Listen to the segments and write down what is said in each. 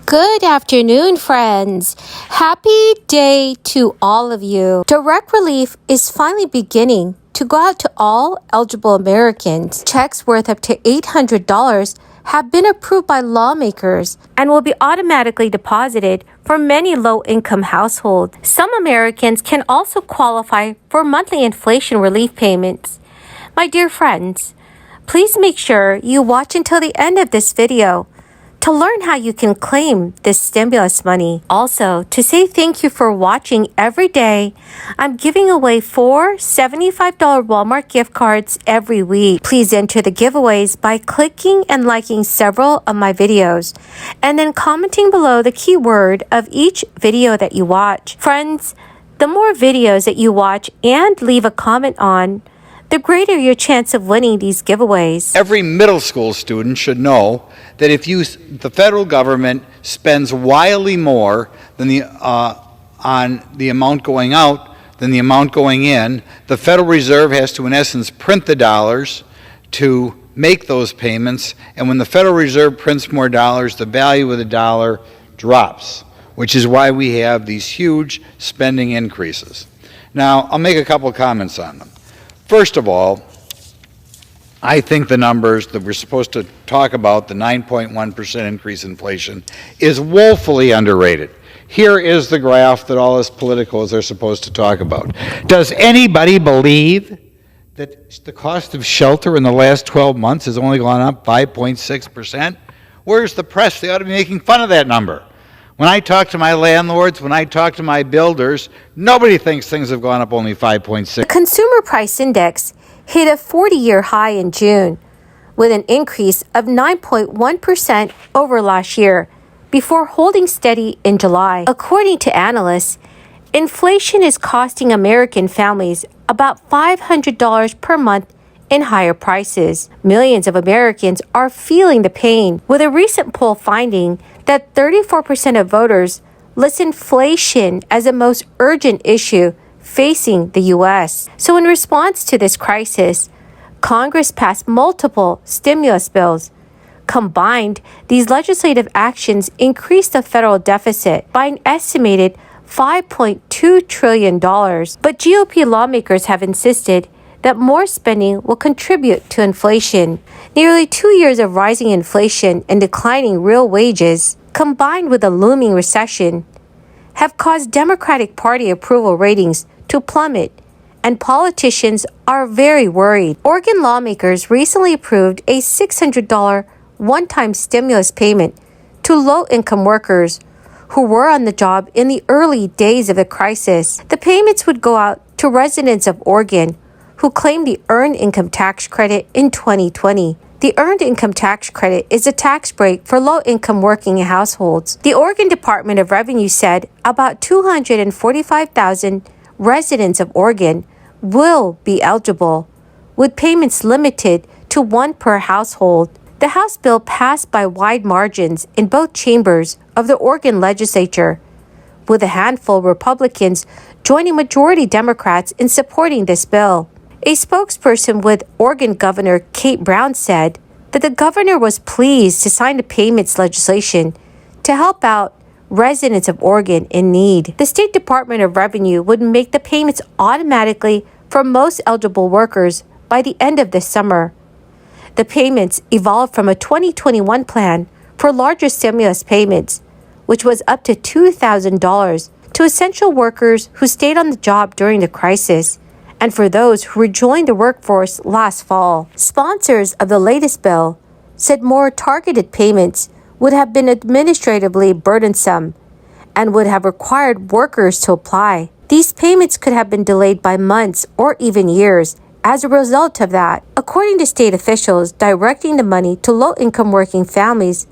Good afternoon, friends. Happy day to all of you. Direct relief is finally beginning to go out to all eligible Americans. Checks worth up to $800 have been approved by lawmakers and will be automatically deposited for many low-income households. Some Americans can also qualify for monthly inflation relief payments. My dear friends, please make sure you watch until the end of this video to learn how you can claim this stimulus money. Also, to say thank you for watching every day, I'm giving away 4 $75 Walmart gift cards every week. Please enter the giveaways by clicking and liking several of my videos, and then commenting below the keyword of each video that you watch. Friends, the more videos that you watch and leave a comment on, the greater your chance of winning these giveaways. Every middle school student should know that if the federal government spends wildly more than on the amount going out than the amount going in, the Federal Reserve has to, in essence, print the dollars to make those payments. And when the Federal Reserve prints more dollars, the value of the dollar drops, which is why we have these huge spending increases. Now, I'll make a couple of comments on them. First of all, I think the numbers that we're supposed to talk about, the 9.1% increase in inflation, is woefully underrated. Here is the graph that all us politicos are supposed to talk about. Does anybody believe that the cost of shelter in the last 12 months has only gone up 5.6%? Where's the press? They ought to be making fun of that number. When I talk to my landlords, when I talk to my builders, nobody thinks things have gone up only 5.6%. The Consumer Price Index hit a 40-year high in June, with an increase of 9.1% over last year, before holding steady in July. According to analysts, inflation is costing American families about $500 per month in higher prices. Millions of Americans are feeling the pain, with a recent poll finding that 34% of voters list inflation as the most urgent issue facing the U.S. So in response to this crisis, Congress passed multiple stimulus bills. Combined, these legislative actions increased the federal deficit by an estimated $5.2 trillion. But GOP lawmakers have insisted that more spending will contribute to inflation. Nearly 2 years of rising inflation and declining real wages, combined with a looming recession, have caused Democratic Party approval ratings to plummet, and politicians are very worried. Oregon lawmakers recently approved a $600 one-time stimulus payment to low-income workers who were on the job in the early days of the crisis. The payments would go out to residents of Oregon who claimed the Earned Income Tax Credit in 2020. The Earned Income Tax Credit is a tax break for low-income working households. The Oregon Department of Revenue said about 245,000 residents of Oregon will be eligible, with payments limited to one per household. The House bill passed by wide margins in both chambers of the Oregon legislature, with a handful of Republicans joining majority Democrats in supporting this bill. A spokesperson with Oregon Governor Kate Brown said that the governor was pleased to sign the payments legislation to help out residents of Oregon in need. The State Department of Revenue would make the payments automatically for most eligible workers by the end of this summer. The payments evolved from a 2021 plan for larger stimulus payments, which was up to $2,000 to essential workers who stayed on the job during the crisis, and for those who rejoined the workforce last fall. Sponsors of the latest bill said more targeted payments would have been administratively burdensome and would have required workers to apply. These payments could have been delayed by months or even years as a result of that. According to state officials, directing the money to low-income working families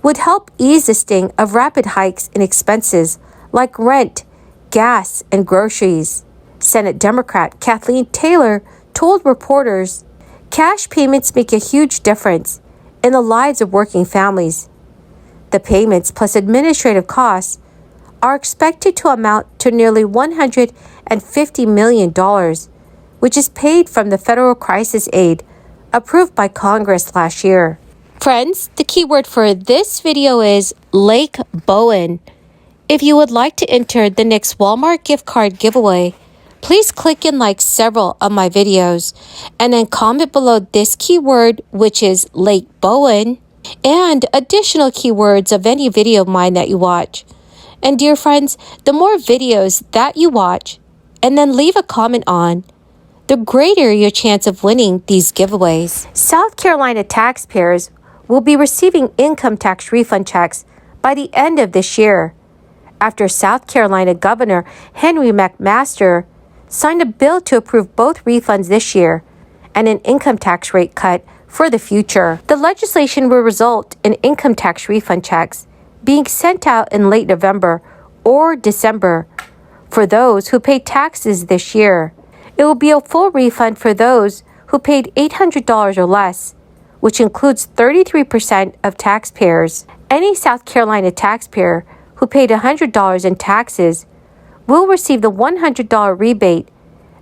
would help ease the sting of rapid hikes in expenses like rent, gas, and groceries. Senate Democrat Kathleen Taylor told reporters, "Cash payments make a huge difference in the lives of working families. The payments plus administrative costs are expected to amount to nearly $150 million, which is paid from the federal crisis aid approved by Congress last year." Friends, the keyword for this video is Lake Bowen. If you would like to enter the next Walmart gift card giveaway, please click and like several of my videos and then comment below this keyword, which is Lake Bowen, and additional keywords of any video of mine that you watch. And dear friends, the more videos that you watch and then leave a comment on, the greater your chance of winning these giveaways. South Carolina taxpayers will be receiving income tax refund checks by the end of this year, after South Carolina Governor Henry McMaster signed a bill to approve both refunds this year and an income tax rate cut for the future. The legislation will result in income tax refund checks being sent out in late November or December for those who paid taxes this year. It will be a full refund for those who paid $800 or less, which includes 33% of taxpayers. Any South Carolina taxpayer who paid $100 in taxes will receive the $100 rebate,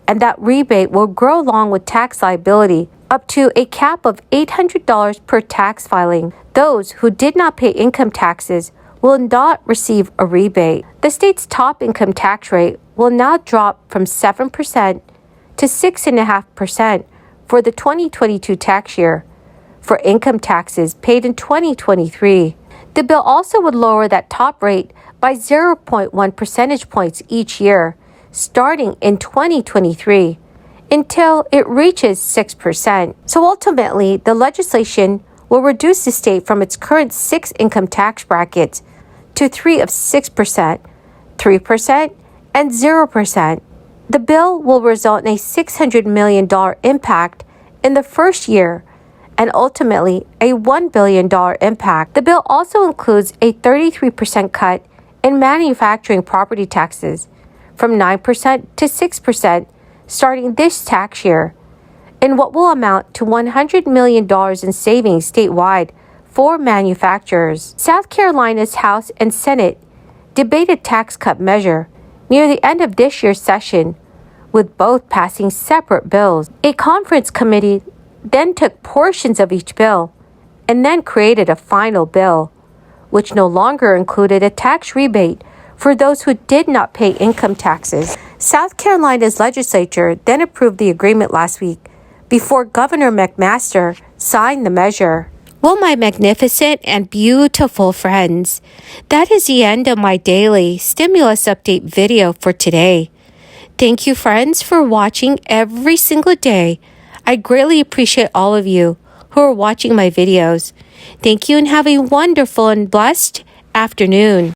and that rebate will grow along with tax liability up to a cap of $800 per tax filing. Those who did not pay income taxes will not receive a rebate. The state's top income tax rate will now drop from 7% to 6.5% for the 2022 tax year for income taxes paid in 2023. The bill also would lower that top rate by 0.1 percentage points each year, starting in 2023, until it reaches 6%. So ultimately, the legislation will reduce the state from its current 6 income tax brackets to 3 of 6%, 3%, and 0%. The bill will result in a $600 million impact in the first year, and ultimately a $1 billion impact. The bill also includes a 33% cut in manufacturing property taxes from 9% to 6% starting this tax year, in what will amount to $100 million in savings statewide for manufacturers. South Carolina's House and Senate debated tax cut measure near the end of this year's session, with both passing separate bills. A conference committee then took portions of each bill and then created a final bill, which no longer included a tax rebate for those who did not pay income taxes. South Carolina's legislature then approved the agreement last week before Governor McMaster signed the measure. Well, my magnificent and beautiful friends, that is the end of my daily stimulus update video for today. Thank you, friends, for watching every single day. I greatly appreciate all of you who are watching my videos. Thank you and have a wonderful and blessed afternoon.